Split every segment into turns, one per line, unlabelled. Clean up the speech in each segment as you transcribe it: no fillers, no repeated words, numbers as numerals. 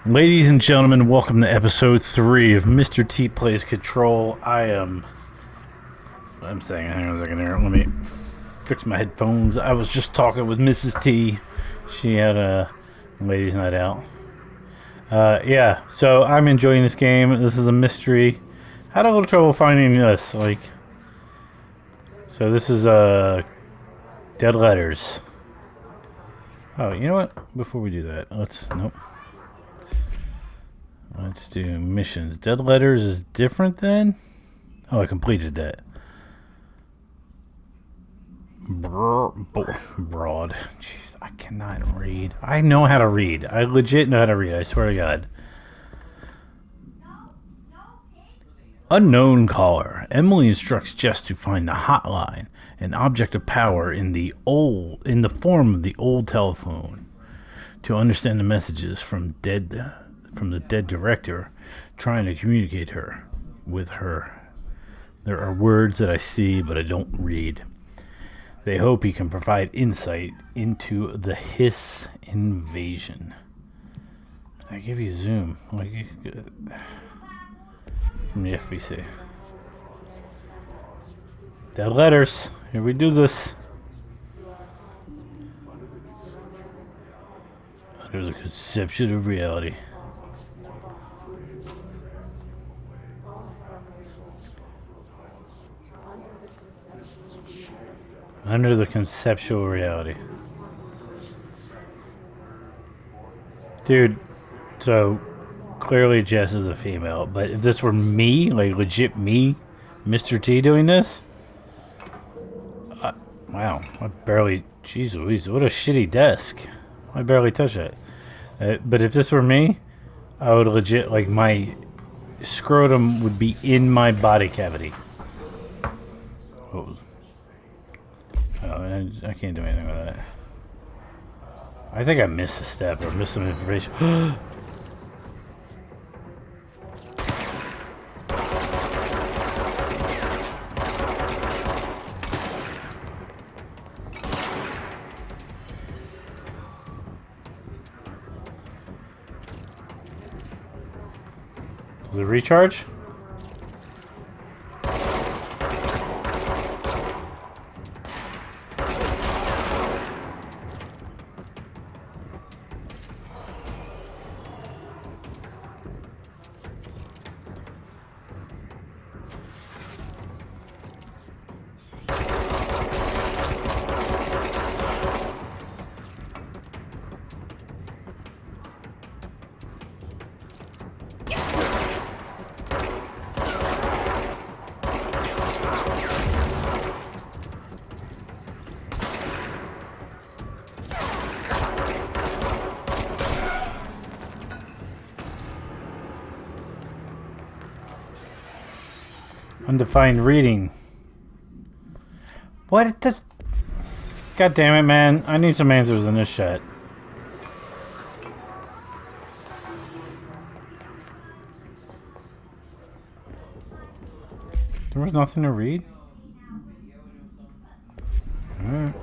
Ladies and gentlemen, welcome to episode 3 of Mr. T Plays Control. I'm saying, hang on a second here. Let me fix my headphones. I was just talking with Mrs. T. She had a ladies' night out. So I'm enjoying this game. This is a mystery. Had a little trouble finding this. So this is Dead Letters. Oh, you know what? Before we do that, nope. Let's do missions. Dead Letters is different then? Oh, I completed that. Broad. Jeez, I cannot read. I know how to read. I legit know how to read. I swear to God. Unknown caller. Emily instructs Jess to find the hotline, an object of power in the form of the old telephone, to understand the messages from the dead director, trying to communicate with her. There are words that I see, but I don't read. They hope he can provide insight into the Hiss invasion. I give you zoom, from the FBC. Dead letters. Here we do this. Under the conception of reality. Under the conceptual reality. Dude, so clearly Jess is a female, but if this were me, like legit me, Mr. T doing this, wow, I barely, jeez Louise, what a shitty desk. I barely touched it. But if this were me, I would legit, like, my scrotum would be in my body cavity. Oh, I can't do anything with that. I think I missed a step or missed some information. Does it recharge? Undefined reading. What the? God damn it, man. I need some answers in this shit. There was nothing to read? Alright.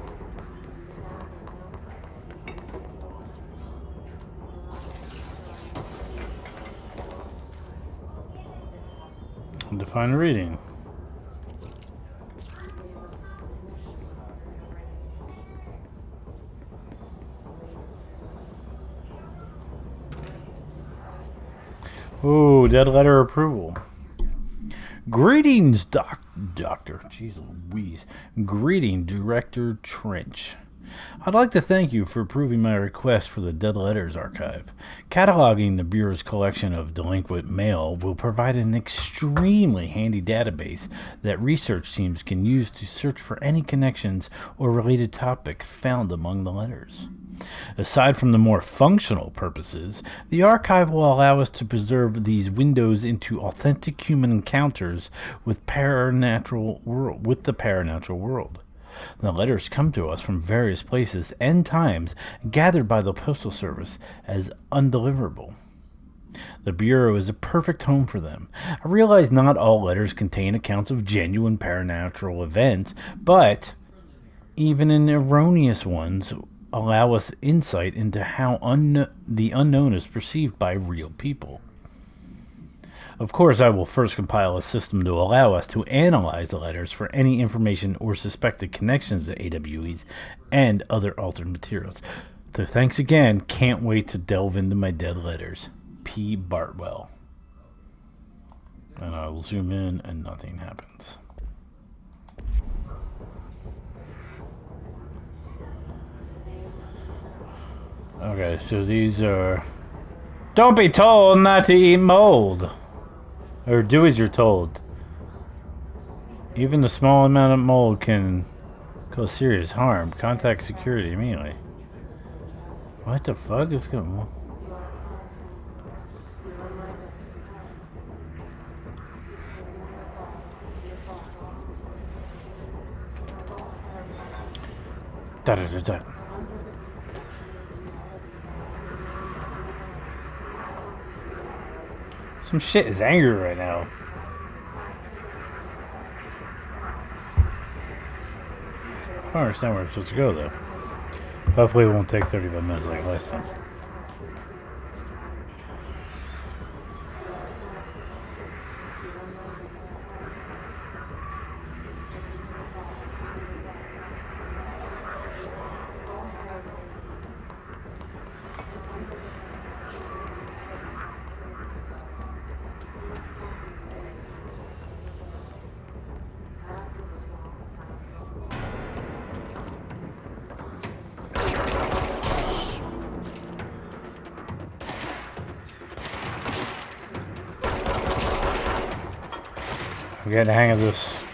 Undefined reading. Ooh, dead letter approval. Greetings, Doctor. Jeez Louise. Greeting, Director Trench. I'd like to thank you for approving my request for the Dead Letters Archive. Cataloging the Bureau's collection of delinquent mail will provide an extremely handy database that research teams can use to search for any connections or related topic found among the letters. Aside from the more functional purposes, the archive will allow us to preserve these windows into authentic human encounters with the paranatural world. The letters come to us from various places and times, gathered by the Postal Service as undeliverable. The Bureau is a perfect home for them. I realize not all letters contain accounts of genuine paranatural events, but even in erroneous ones allow us insight into how the unknown is perceived by real people. Of course, I will first compile a system to allow us to analyze the letters for any information or suspected connections to AWEs and other altered materials. So thanks again. Can't wait to delve into my dead letters. P. Bartwell. And I will zoom in and nothing happens. Okay, so these are... Don't be told not to eat mold! Or do as you're told. Even a small amount of mold can cause serious harm. Contact security immediately. What the fuck is going on? Da da da da. Some shit is angry right now. I don't understand where I'm supposed to go though. Hopefully it won't take 35 minutes like last time. I'm getting the hang of this.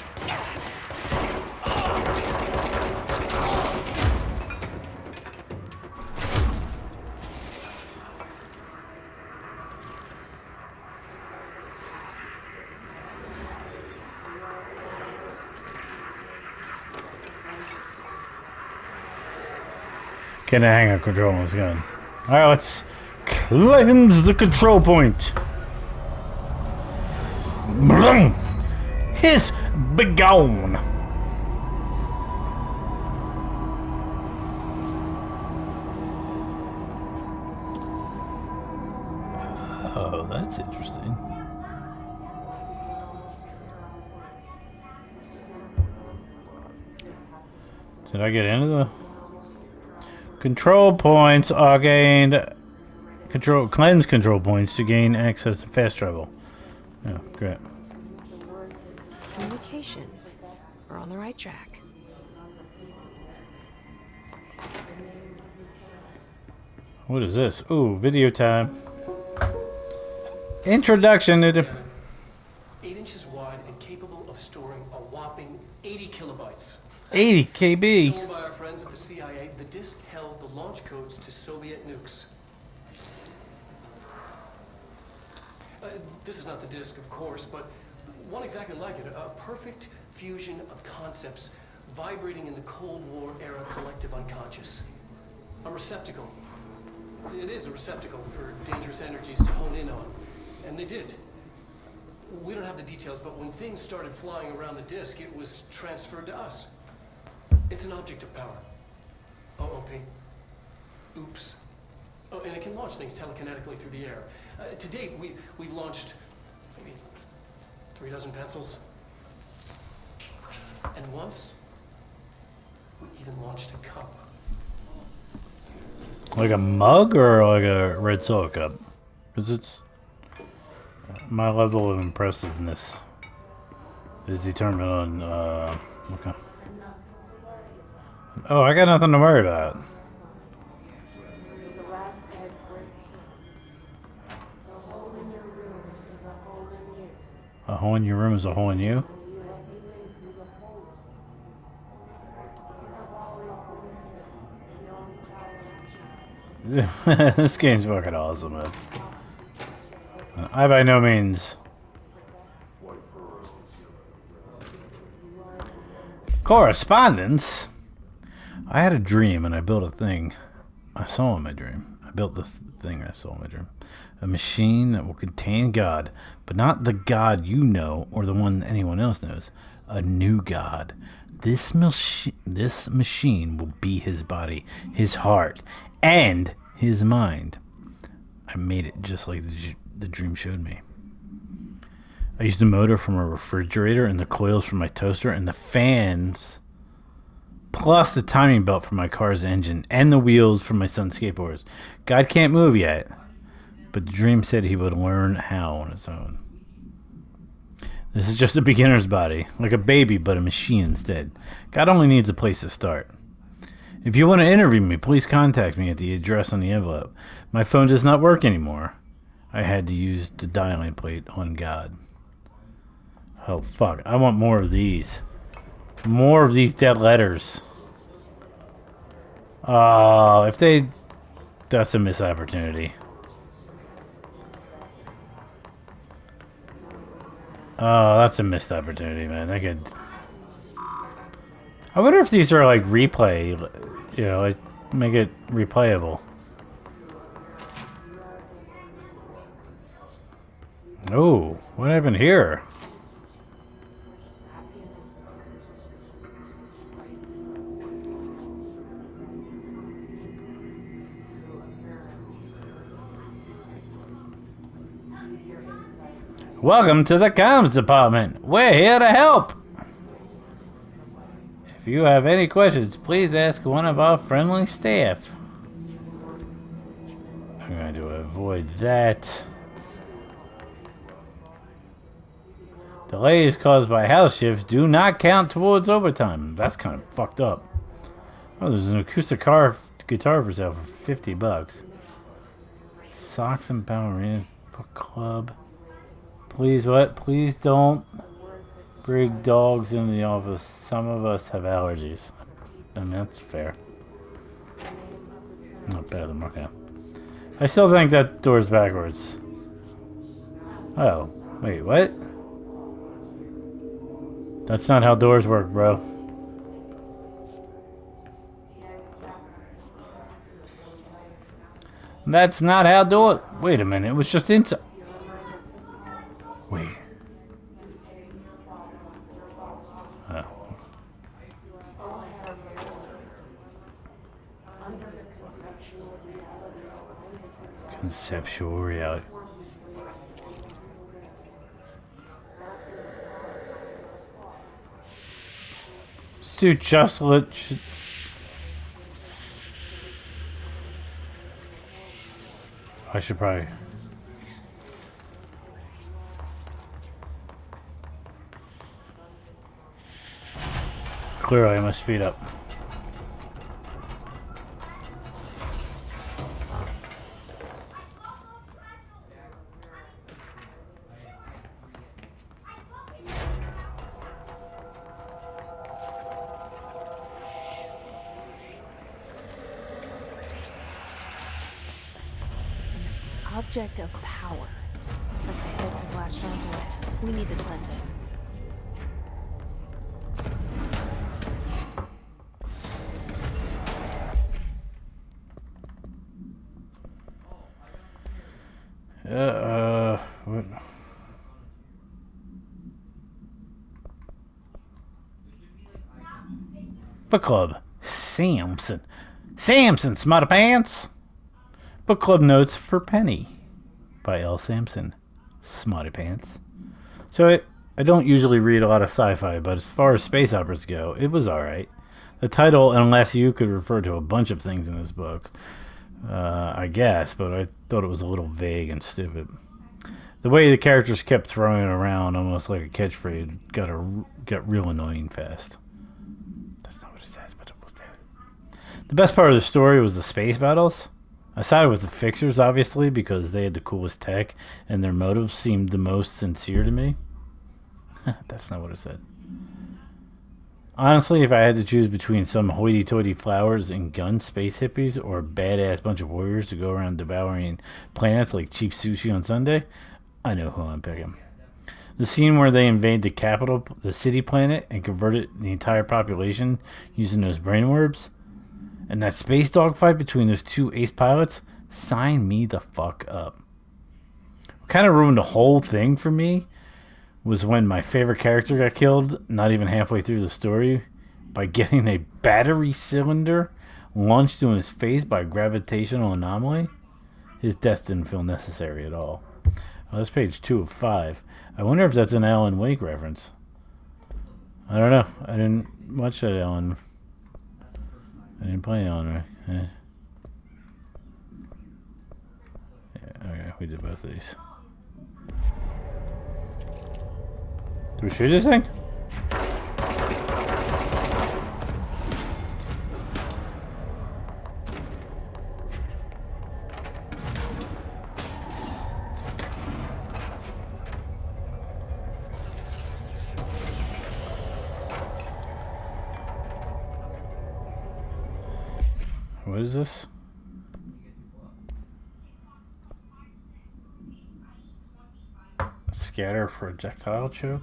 Getting the hang of controlling this gun. Alright, let's cleanse the control point. His begone. Oh, that's interesting. Did I get into the control points are gained? Cleanse control points to gain access to fast travel. Oh, great.
Communications. We're on the right track.
What is this? Ooh, video time. Introduction to the...
8 inches wide and capable of storing a whopping 80 kilobytes.
80 KB.
Stolen by our friends at the CIA, the disk held the launch codes to Soviet nukes. This is not the disk, of course, but one exactly like it. A perfect fusion of concepts vibrating in the Cold War era collective unconscious. A receptacle. It is a receptacle for dangerous energies to hone in on. And they did. We don't have the details, but when things started flying around the disk, it was transferred to us. It's an object of power. OOP. Oops. Oh, and it can launch things telekinetically through the air. To date, we've launched maybe 3 dozen pencils. And once, we even launched a cup.
Like a mug or like a red solo cup? Because it's... My level of impressiveness is determined on, okay. Oh, I got nothing to worry about. A hole in your room is a hole in you? This game's fucking awesome, man. I by no means... Correspondence? I had a dream and I built a thing I saw in my dream. I built the thing I saw in my dream. A machine that will contain God, but not the God you know or the one anyone else knows. a new god. This machine will be his body, his heart, and his mind. I made it just like the dream showed me. I used the motor from a refrigerator and the coils from my toaster and the fans, plus the timing belt from my car's engine and the wheels from my son's skateboards. God can't move yet, but the dream said he would learn how on his own. This is just a beginner's body, like a baby, but a machine instead. God only needs a place to start. If you want to interview me, please contact me at the address on the envelope. My phone does not work anymore. I had to use the dialing plate on God. Oh, fuck. I want more of these. More of these dead letters. Oh, if they... That's a missed opportunity. Oh, that's a missed opportunity, man. I could... I wonder if these are like replay, you know, like make it replayable. Oh, what happened here? Welcome to the comms department. We're here to help. If you have any questions, please ask one of our friendly staff. I'm going to avoid that. Delays caused by house shifts do not count towards overtime. That's kind of fucked up. Oh, there's an acoustic guitar for sale for $50. Socks and ballerina book club. Please, what? Please don't bring dogs in the office. Some of us have allergies. I mean, that's fair. Not bad, I'm okay. I still think that door's backwards. Oh, wait, what? That's not how doors work, bro. That's not how doors... Wait a minute, it was just inside... Wait. Oh. Conceptual reality. Stu Chuslet should... I should probably... Clearly I must speed up.
Object of power. Looks like the hiss have latched onto it. We need to cleanse it.
What? Book club. Samson, Smarty Pants. Book club notes for Penny by L. Sampson. Smarty Pants. So I don't usually read a lot of sci-fi, but as far as space operas go, it was alright. The title, Unless You, could refer to a bunch of things in this book. I guess, but I thought it was a little vague and stupid. The way the characters kept throwing it around, almost like a catchphrase, got real annoying fast. That's not what it says, but it was there. The best part of the story was the space battles. I sided with the Fixers, obviously, because they had the coolest tech, and their motives seemed the most sincere to me. That's not what it said. Honestly, if I had to choose between some hoity-toity flowers and gun space hippies or a badass bunch of warriors to go around devouring planets like cheap sushi on Sunday, I know who I'm picking. The scene where they invade the capital, the city planet, and converted the entire population using those brain orbs, and that space dogfight between those two ace pilots, sign me the fuck up. What kind of ruined the whole thing for me was when my favorite character got killed, not even halfway through the story, by getting a battery cylinder launched to his face by a gravitational anomaly. His death didn't feel necessary at all. Oh, that's page 2 of 5. I wonder if that's an Alan Wake reference. I don't know. I didn't watch that Alan. I didn't play Alan Wake. Yeah, okay, we did both of these. Do we shoot this thing? What is this? Scatter projectile choke?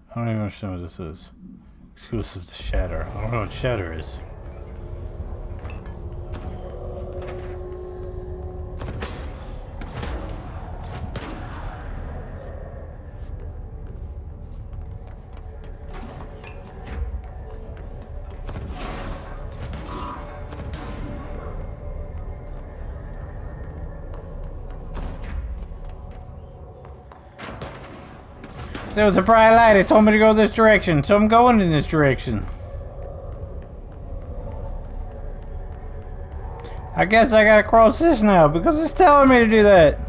I don't even understand what this is. Exclusive to Shatter. I don't know what Shatter is. There was a bright light. It told me to go this direction, so I'm going in this direction. I guess I gotta cross this now because it's telling me to do that.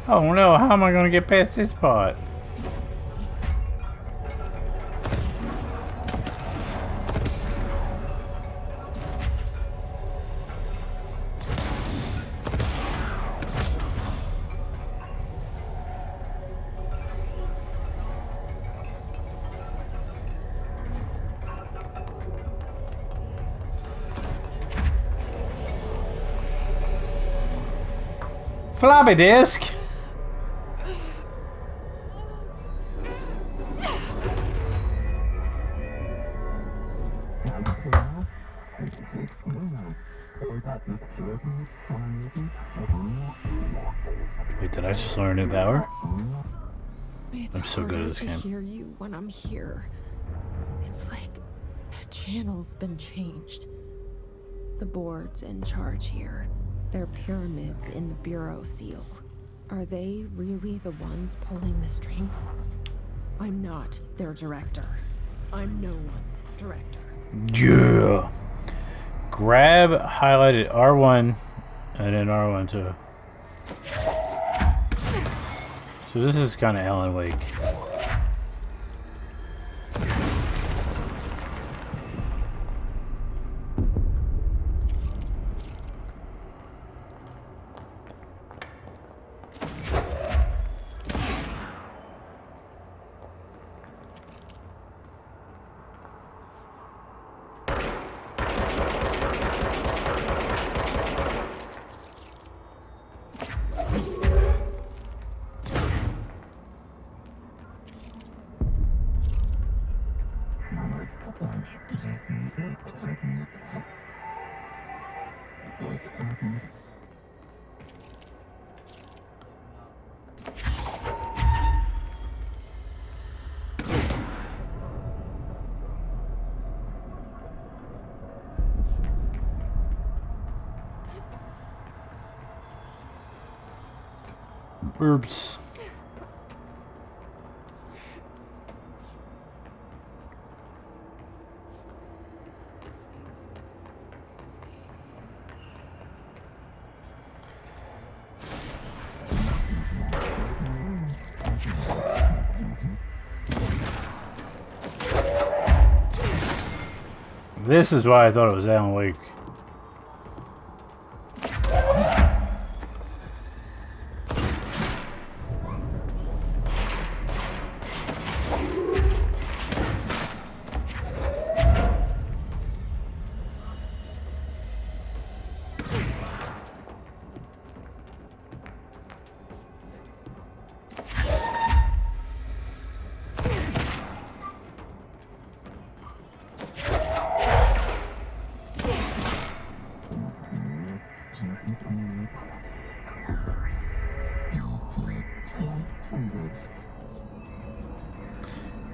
Oh no, how am I gonna get past this part? Floppy disk. Wait, did I just learn a new power? I'm so good at this game.
It's harder to hear you when I'm here. It's like the channel's been changed. The board's in charge here. They're pyramids in the Bureau seal. Are they really the ones pulling the strings? I'm not their director. I'm no one's director.
Yeah. Grab highlighted R1 and then R1 too. So this is kind of Alan Wake. Oops. This is why I thought it was Alan Wake.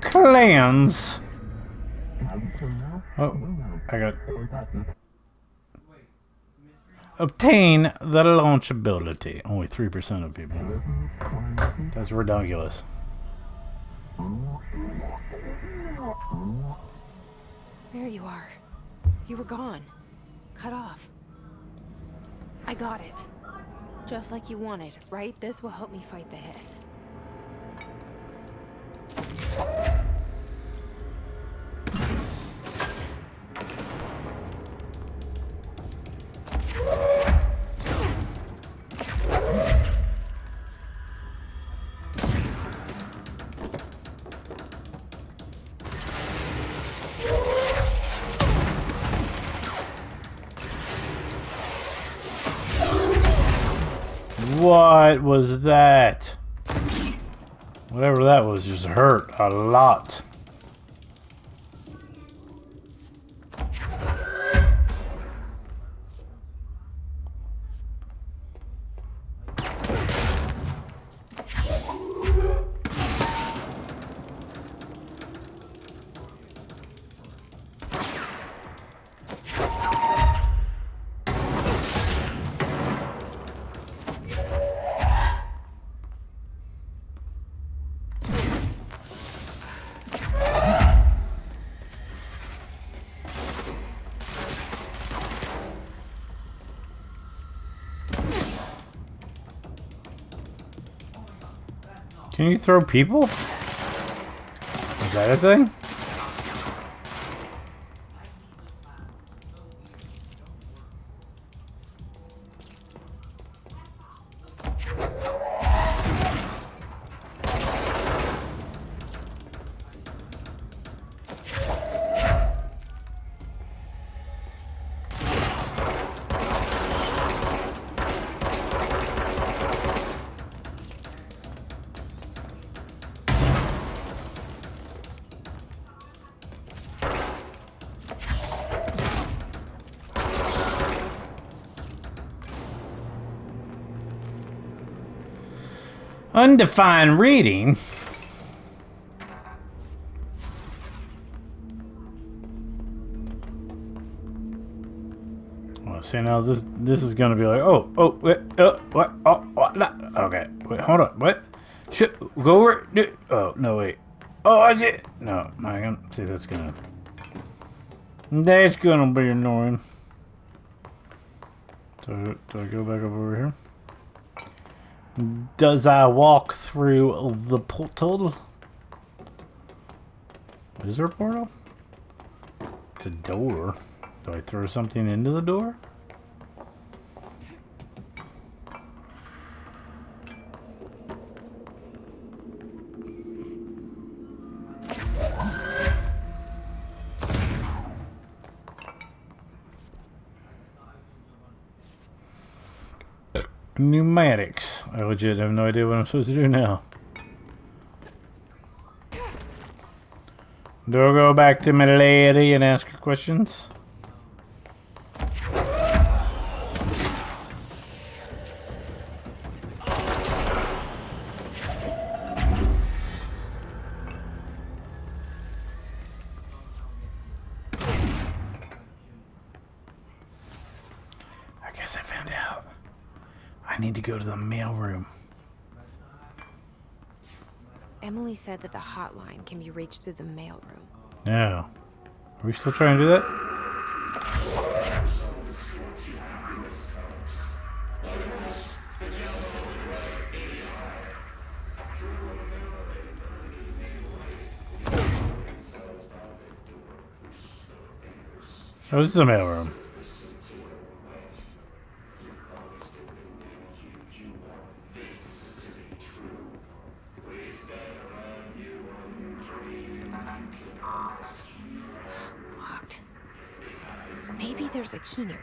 Clans. Oh, I got. Obtain the launch ability. Only 3% of people. That's ridiculous.
There you are. You were gone. Cut off. I got it. Just like you wanted, right? This will help me fight the hiss.
What was that? Whatever that was just hurt a lot. Can you throw people? Is that a thing? Undefined reading? Well, see now this is gonna be like wait, what no, okay, wait, hold on, what? Shit, go over it. Oh no, wait. Oh, I did. No, I can see that's gonna be annoying. So do I go back over here? Does I walk through the portal? Is there a portal? It's a door. Do I throw something into the door? Pneumatics. I legit have no idea what I'm supposed to do now. Do I go back to my lady and ask her questions? I guess I found out. I need to go to the mailroom.
Emily said that the hotline can be reached through the mailroom.
Yeah. Are we still trying to do that? Oh, this is the mailroom.
Locked. Maybe there's a key nearby.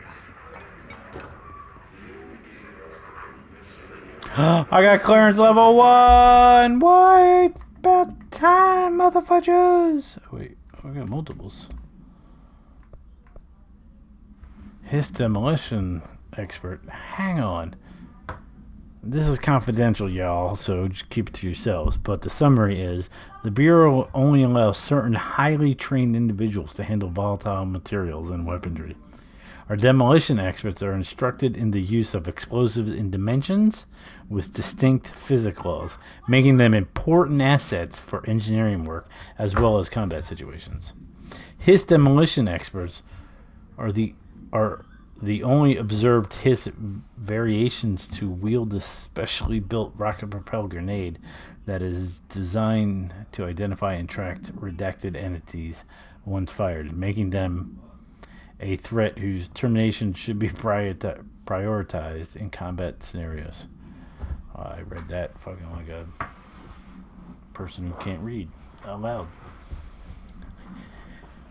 I got clearance level 1! Wait! About time, motherfuckers! Wait, I got multiples. His demolition expert. Hang on. This is confidential, y'all, so just keep it to yourselves. But the summary is, the Bureau only allows certain highly trained individuals to handle volatile materials and weaponry. Our demolition experts are instructed in the use of explosives in dimensions with distinct physics laws, making them important assets for engineering work as well as combat situations. His demolition experts are the only observed his variations to wield a specially built rocket-propelled grenade that is designed to identify and track redacted entities once fired, making them a threat whose termination should be prioritized in combat scenarios. I read that fucking like a person who can't read out loud.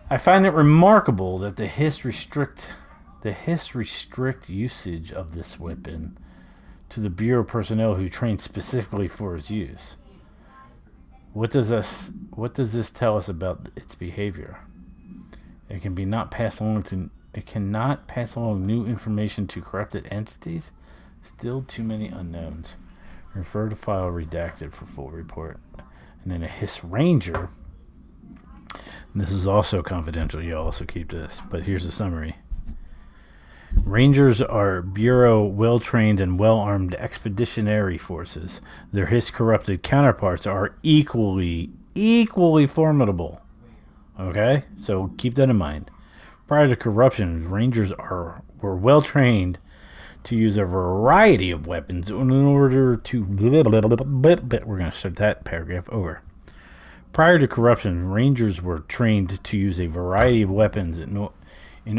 I find it remarkable that the history strict usage of this weapon to the Bureau personnel who trained specifically for its use. What does this tell us about its behavior? It cannot pass along new information to corrupted entities. Still too many unknowns. Refer to file redacted for full report. And then a Hiss Ranger. This is also confidential, you also keep this, but here's the summary. Rangers are Bureau well-trained and well-armed expeditionary forces. Their Hiss corrupted counterparts are equally formidable. Okay? So keep that in mind. Prior to corruption, Rangers were well-trained to use a variety of weapons in order to... We're going to start that paragraph over. Prior to corruption, Rangers were trained to use a variety of weapons in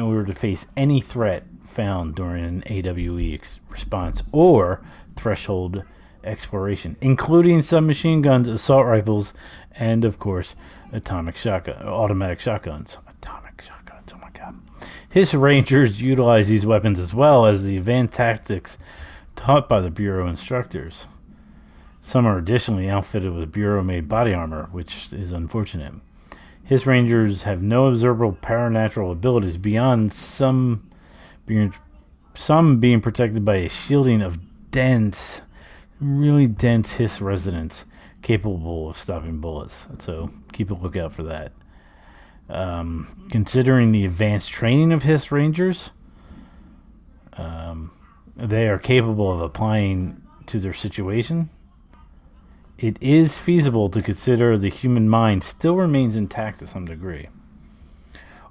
order to face any threat found during an AWE response or threshold exploration, including submachine guns, assault rifles, and of course, automatic shotguns. Oh my god. His Rangers utilize these weapons as well as the advanced tactics taught by the Bureau instructors. Some are additionally outfitted with Bureau-made body armor, which is unfortunate. His Rangers have no observable paranatural abilities beyond some being protected by a shielding of really dense Hiss resonance capable of stopping bullets. So keep a lookout for that. Considering the advanced training of Hiss Rangers, they are capable of applying to their situation. It is feasible to consider the human mind still remains intact to some degree.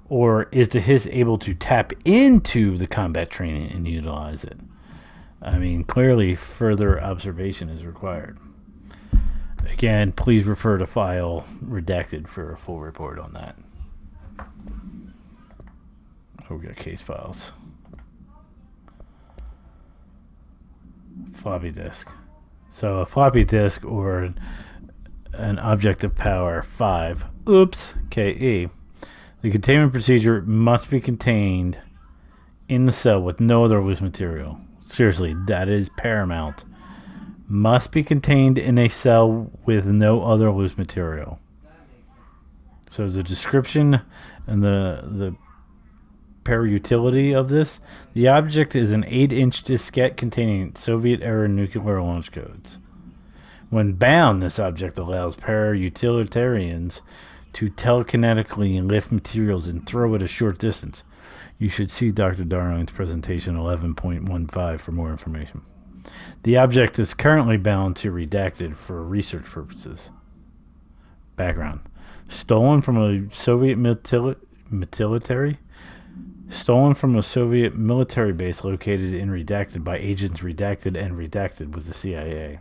Or is the Hiss able to tap into the combat training and utilize it? I mean, clearly further observation is required. Again, please refer to file redacted for a full report on that. Oh, we got case files. Floppy disk. So a floppy disk or an object of power 5. KE. The containment procedure must be contained in the cell with no other loose material. Seriously, that is paramount. Must be contained in a cell with no other loose material. So the description and the para-utility of this. The object is an 8-inch diskette containing Soviet-era nuclear launch codes. When bound, this object allows para-utilitarians to telekinetically lift materials and throw it a short distance. You should see Dr. Darling's presentation 11.15 for more information. The object is currently bound to redacted for research purposes. Background. Stolen from a Soviet military base located in Redacted by agents Redacted and Redacted with the CIA.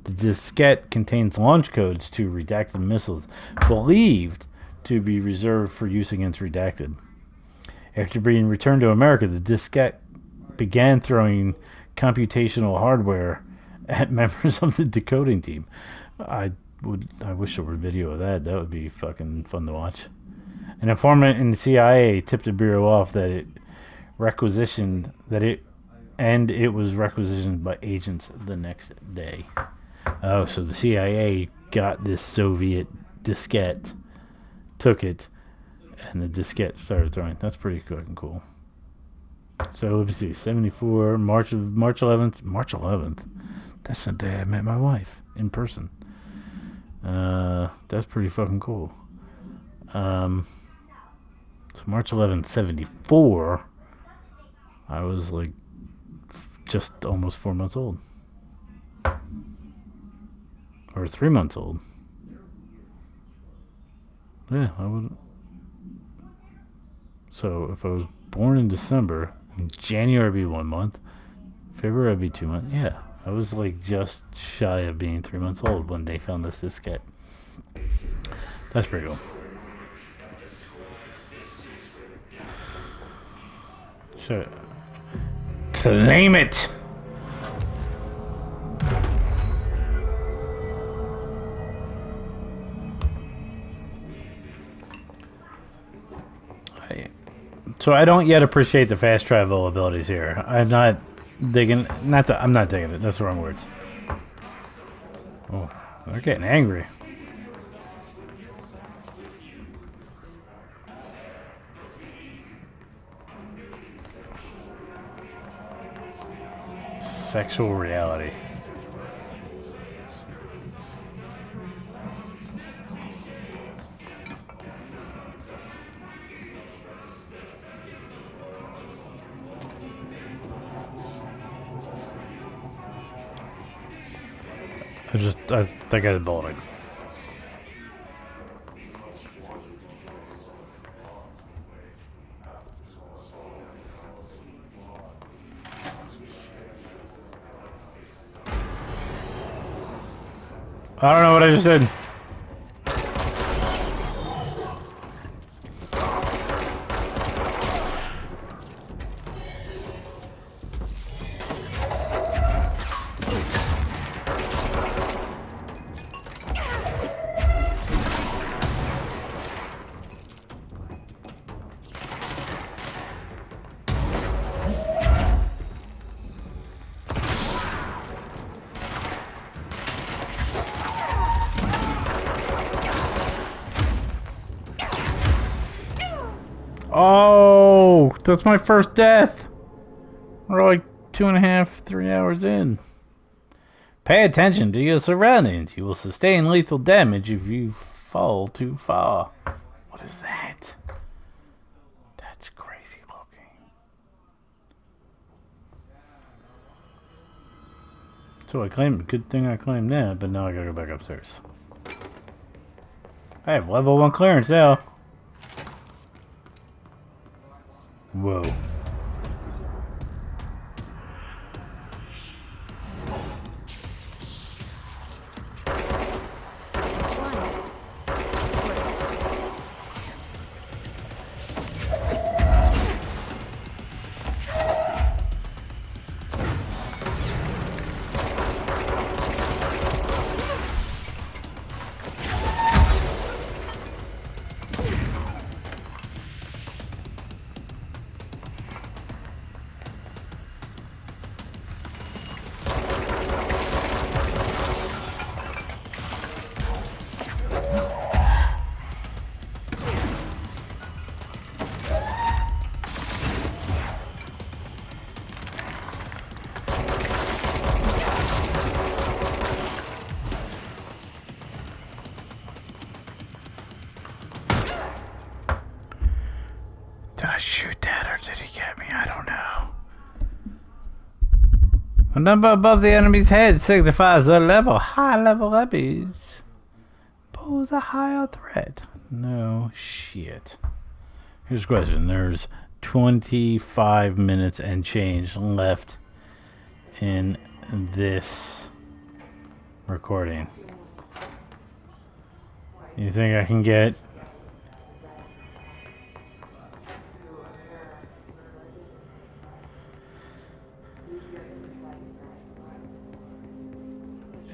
The diskette contains launch codes to redacted missiles believed to be reserved for use against Redacted. After being returned to America, the diskette began throwing computational hardware at members of the decoding team. I wish there were a video of that. That would be fucking fun to watch. An informant in the CIA tipped the Bureau off that it was requisitioned by agents the next day. Oh, so the CIA got this Soviet diskette, took it, and the diskette started throwing. That's pretty fucking cool. So let me see. 74, March 11th. March 11th. That's the day I met my wife in person. That's pretty fucking cool. So March 11th, 74. I was like just almost 4 months old. Or 3 months old. Yeah, I would. So if I was born in December, January would be 1 month, February would be 2 months. Yeah, I was like just shy of being 3 months old when they found this diskette. That's pretty cool. So, claim it! So I don't yet appreciate the fast travel abilities here. I'm not digging. I'm not digging it. That's the wrong words. Oh, they're getting angry. Sexual reality. I think I bought it. I don't know what I just did. Oh, that's my first death. We're like 2.5, 3 hours in. Pay attention to your surroundings. You will sustain lethal damage if you fall too far. What is that? That's crazy looking. So I claimed, good thing I claimed that, but now I gotta go back upstairs. I have level 1 clearance now. Whoa. Did I shoot that or did he get me? I don't know. A number above the enemy's head signifies their level. High level enemies pose a higher threat. No shit. Here's a question. There's 25 minutes and change left in this recording. You think I can get...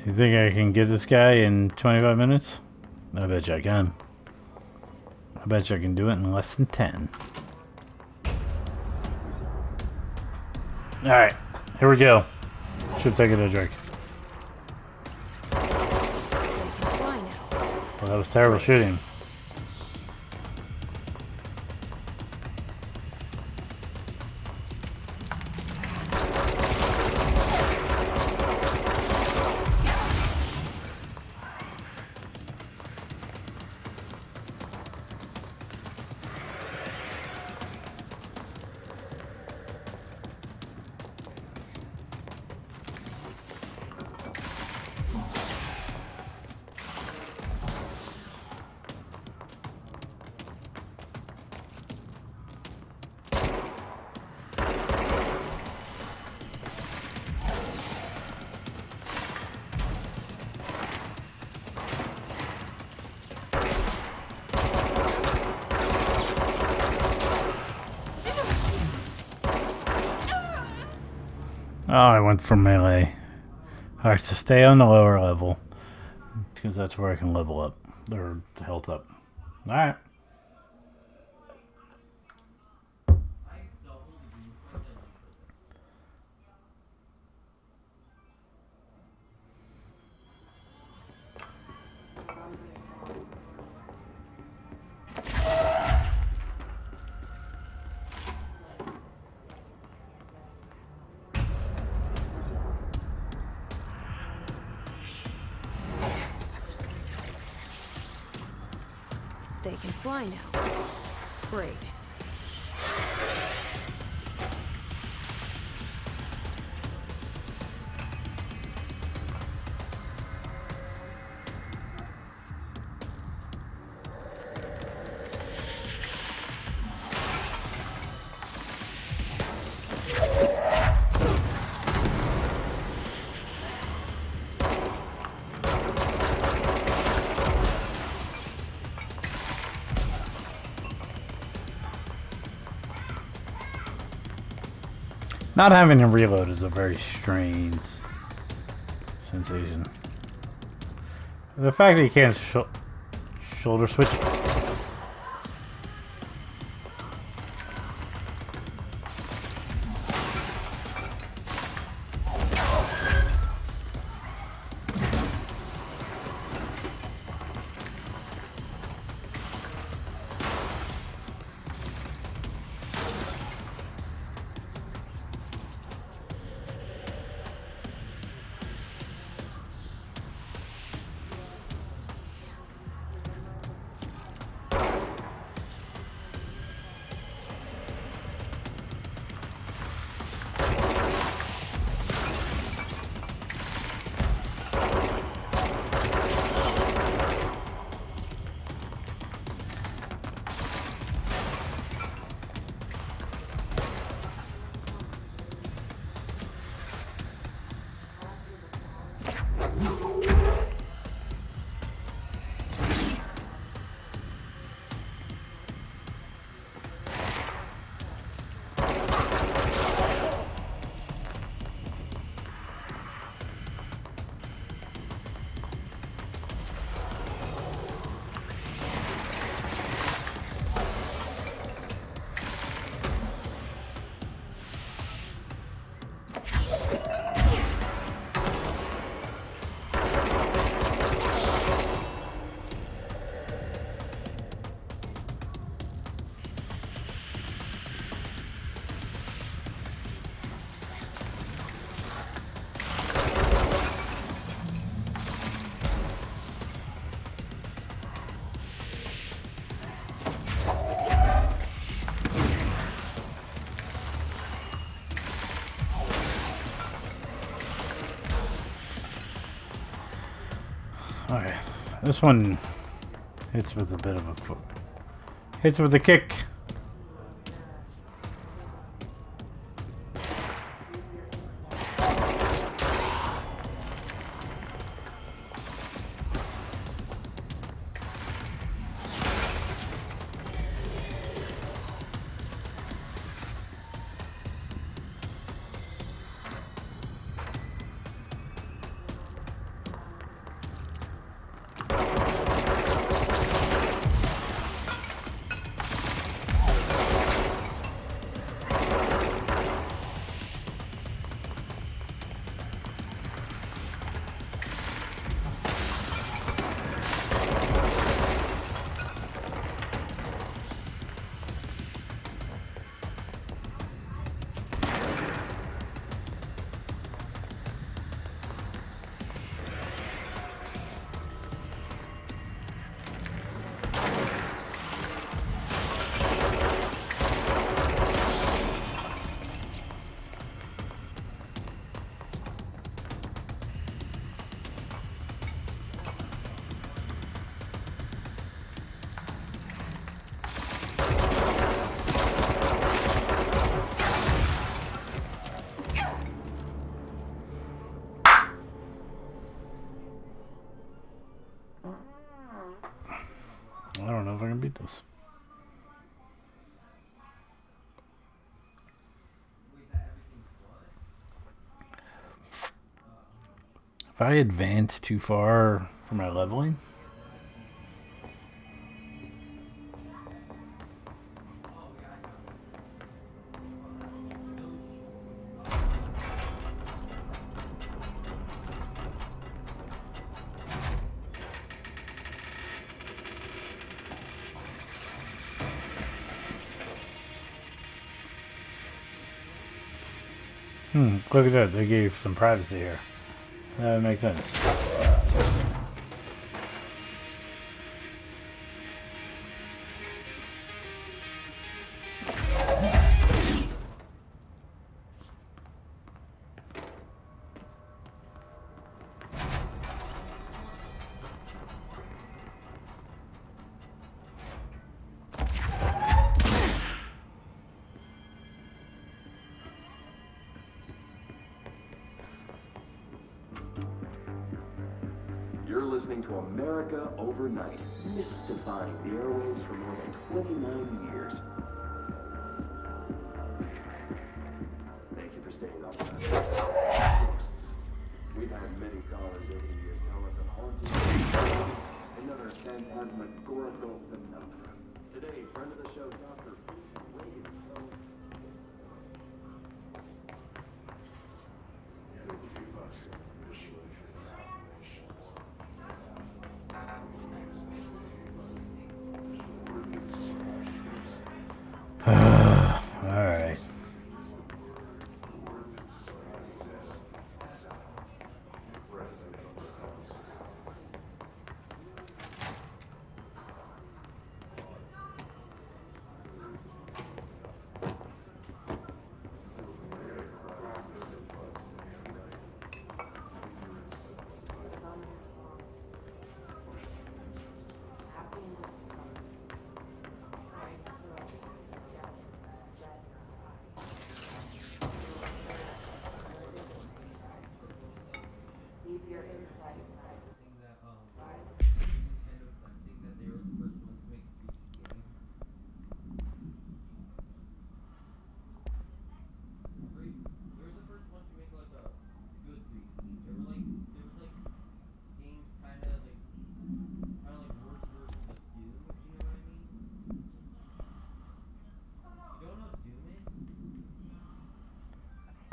You think I can get this guy in 25 minutes? I bet you I can. I bet you I can do it in less than 10. Alright, here we go. Should take it a drink. Well, that was terrible shooting. Oh, I went for melee. Alright, so stay on the lower level. Because that's where I can level up. Or health up. Alright.
They can fly now. Great.
Not having to reload is a very strange sensation. The fact that you can't shoulder switch. Okay, this one hits with a bit of a foot. Hits with a kick. I don't know if I can beat this. If I advance too far for my leveling? Look at that. They gave some privacy here. That makes sense.
You're listening to America Overnight, mystifying the airwaves for more than 29 years. Thank you for staying up with us. Ghosts. We've had many callers over the years tell us of haunting experiences and other phantasmagorical phenomena. Today, friend of the show, Dr. Bruce Wade tells
Alright.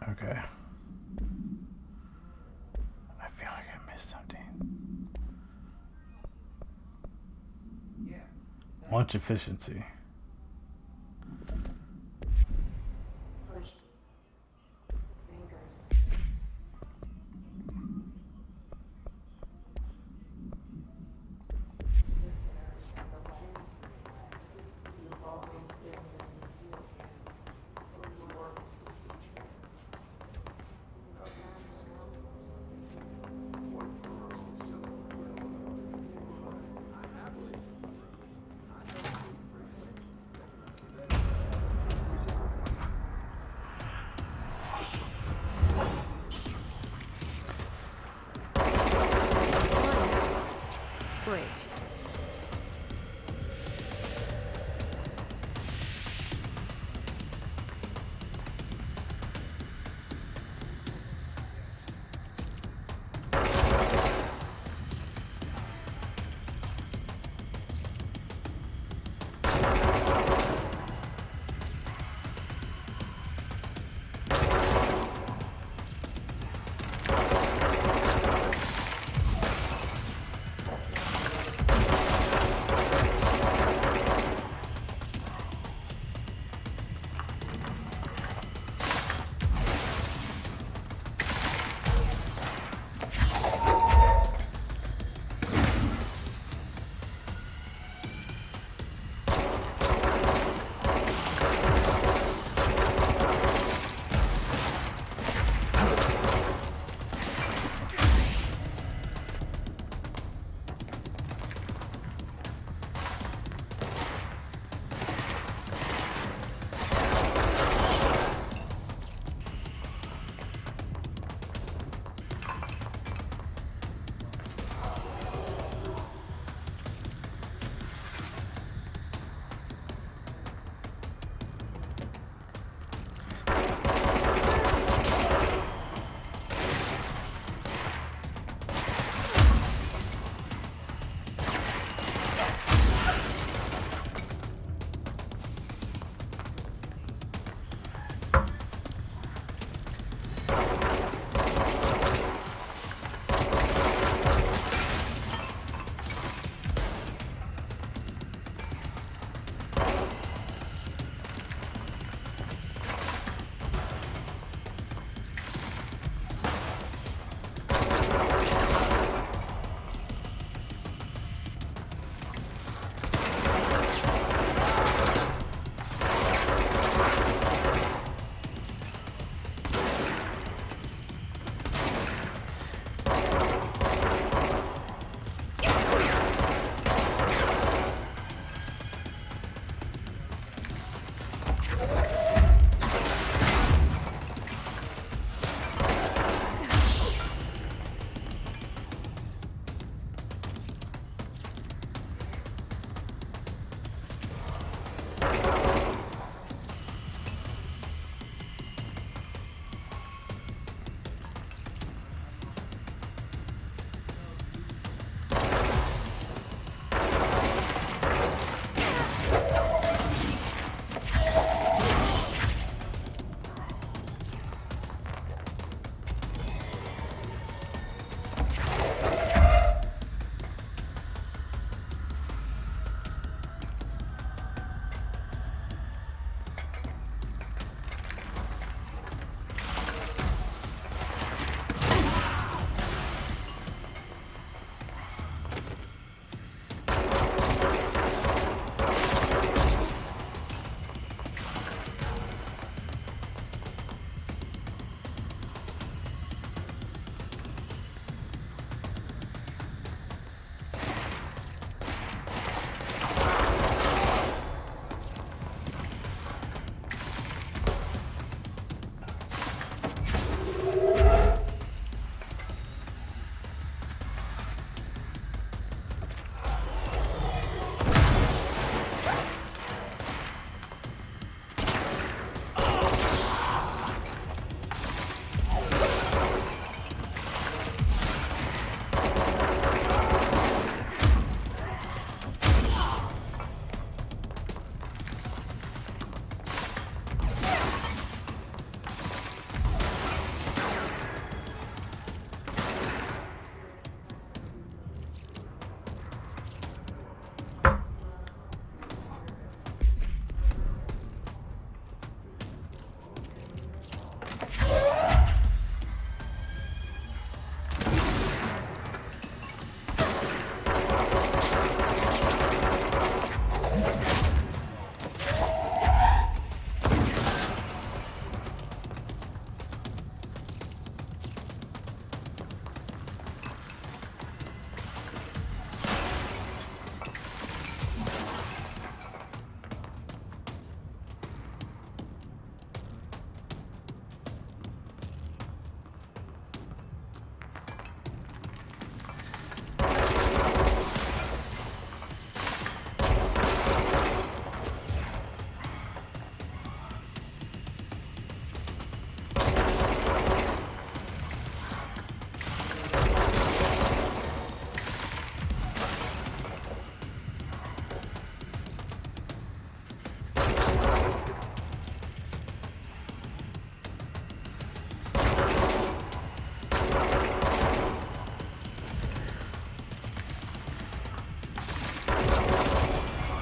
Okay. I feel like I missed something. Launch efficiency.
Great.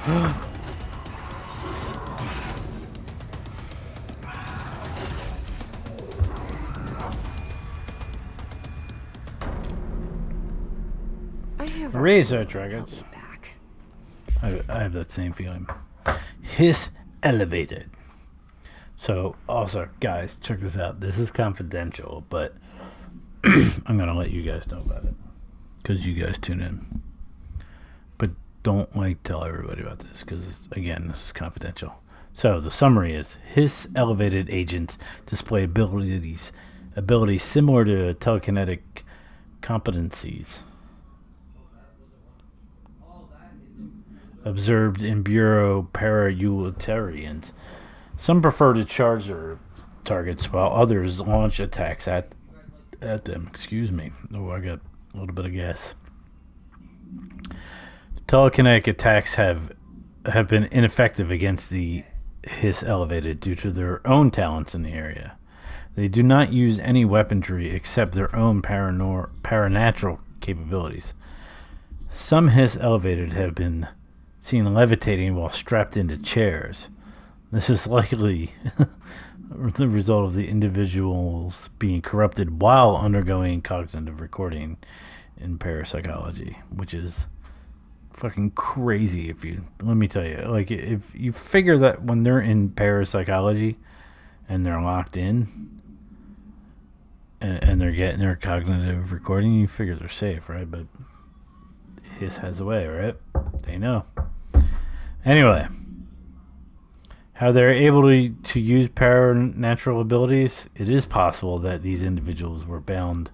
I have
Razor
a
dragons.
feeling they'll be back.
I have that same feeling. Hiss elevated. So, also, guys, check this out. This is confidential, but I'm going to let you guys know about it. Because you guys tune in. But don't, tell everybody about this. Because, again, this is confidential. So, the summary is, Hiss elevated agents display abilities similar to telekinetic competencies observed in Bureau para-utilitarians. Some prefer to charge their targets, while others launch attacks at them. Excuse me. Oh, I got a little bit of gas. Telekinetic attacks have been ineffective against the Hiss elevated due to their own talents in the area. They do not use any weaponry except their own paranatural capabilities. Some Hiss elevated have been seen levitating while strapped into chairs. This is likely the result of the individuals being corrupted while undergoing cognitive recording in parapsychology, which is fucking crazy. Let me tell you, if you figure that when they're in parapsychology and they're locked in and they're getting their cognitive recording, you figure they're safe, right? But Hiss has a way, right? They know. Anyway, how they're able to use paranatural abilities, it is possible that these individuals were bound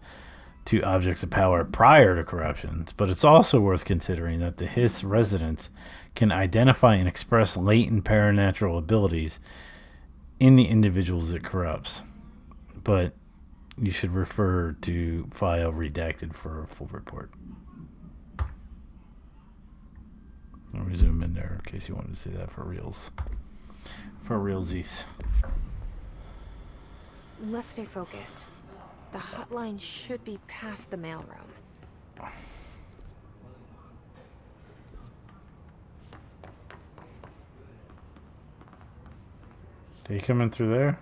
to objects of power prior to corruptions, but it's also worth considering that the Hiss residents can identify and express latent paranatural abilities in the individuals it corrupts. But you should refer to file redacted for a full report. I'll resume in there in case you wanted to see that for reals. For realsies.
Let's stay focused. The hotline should be past the mailroom.
Are you coming through there?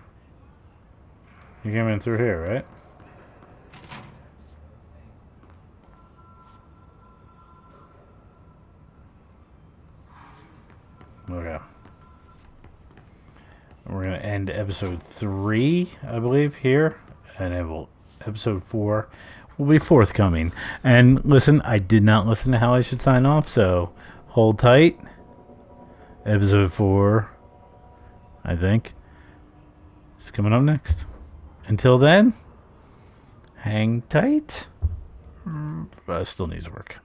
You're coming through here, right? Okay. We're going to end episode 3, I believe, here. And episode 4 will be forthcoming. And listen, I did not listen to how I should sign off, so hold tight. Episode 4, I think, is coming up next. Until then, hang tight. Still needs work.